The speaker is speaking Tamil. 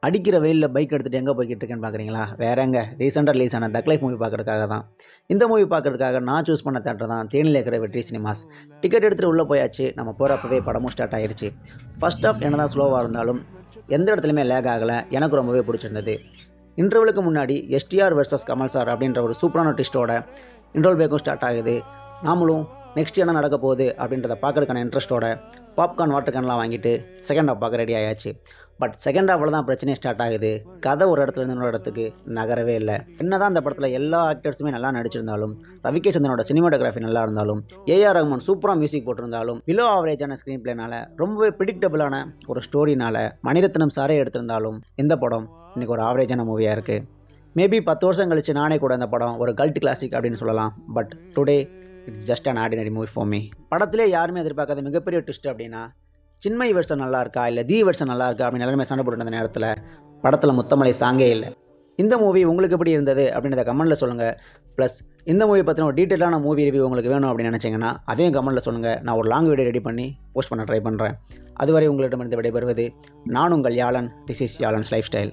அடிக்கிற வெயிலில் பைக் எடுத்துகிட்டு எங்கே போய்கிட்டு இருக்கேன்னு பார்க்குறீங்களா? வேற எங்கே, ரீசெண்டாக ரிலீஸ் ஆன தக் லைஃப் மூவி பார்க்கறதுக்காக தான். இந்த மூவி பார்க்கறதுக்காக நான் சூஸ் பண்ண தேட்டர் தான் தேனியில் இருக்கிற வெற்றி சினிமாஸ். டிக்கெட் எடுத்துகிட்டு உள்ளே போயாச்சு. நம்ம போகிறப்பவே படமும் ஸ்டார்ட் ஆயிடுச்சு. ஃபர்ஸ்ட் ஆஃப் என்ன தான் ஸ்லோவாக இருந்தாலும் எந்த இடத்துலையுமே லேக் ஆகலை. எனக்கு ரொம்பவே பிடிச்சிருந்தது. இன்டர்வலுக்கு முன்னாடி எஸ்டிஆர் வெர்சஸ் கமல் சார் அப்படின்ற ஒரு சூப்பரான ட்விஸ்ட்டோட இன்டர்வல் பிரேக்கும் ஸ்டார்ட் ஆகுது. நாமளும் நெக்ஸ்ட் என்ன நடக்க போகுது அப்படின்றத பார்க்கறதுக்கான இன்ட்ரெஸ்ட்டோட பாப்கார்ன் வாட்டர் கேன்லாம் வாங்கிட்டு செகண்ட் ஹாஃப் பார்க்க ரெடி ஆயாச்சு. பட் செகண்ட் ஹாஃபில் தான் பிரச்சனையே ஸ்டார்ட் ஆகுது. கதை ஒரு இடத்துலேருந்து இன்னொரு இடத்துக்கு நகரவே இல்லை. என்ன தான் அந்த படத்தில் எல்லா ஆக்டர்ஸுமே நல்லா நடிச்சிருந்தாலும், ரவிகே சந்திரனோட சினிமாட்டோகிராஃபி நல்லா இருந்தாலும், ஏஆர் ரஹ்மான் சூப்பராக மியூசிக் போட்டிருந்தாலும், பிலோ ஆவரேஜான ஸ்க்ரீன் பிளேனால, ரொம்பவே ப்ரிடிக்டபிளான ஒரு ஸ்டோரினால மணிரத்னம் சாரே எடுத்திருந்தாலும் இந்த படம் இன்றைக்கி ஒரு ஆவரேஜான மூவியாக இருக்குது. மேபி 10 வருஷம் கழிச்சு நானே கூட இந்த படம் ஒரு கல்ட் கிளாசிக் அப்படின்னு சொல்லலாம். But today it's just an ordinary movie for me. படத்திலே யாருமே எதிர்பார்க்காத மிகப்பெரிய ட்விஸ்ட் அப்படின்னா, சின்மயி வெர்ஷன் நல்லா இருக்கா இல்லை தி வெர்ஷன் நல்லா இருக்கா அப்படின்னு எல்லாருமே சண்டை போட்டு இருந்த நேரத்தில் படத்தில் முத்தமலை சாங்கே இல்லை. இந்த மூவி உங்களுக்கு எப்படி இருந்தது அப்படின்றத கமெண்ட்டில் சொல்லுங்கள். ப்ளஸ் இந்த மூவி பற்றின ஒரு டீட்டெயிலான மூவி ரிவ்யூ உங்களுக்கு வேணும் அப்படின்னு நினச்சிங்கன்னா அதையும் கமெண்ட்டில் சொல்லுங்கள். நான் ஒரு லாங் வீடியோ ரெடி பண்ணி போஸ்ட் பண்ண ட்ரை பண்ணுறேன். அதுவரை உங்களிடமிருந்து விடைபெறுவது நான் உங்கள் Yazhan. This is Yazhan's life style.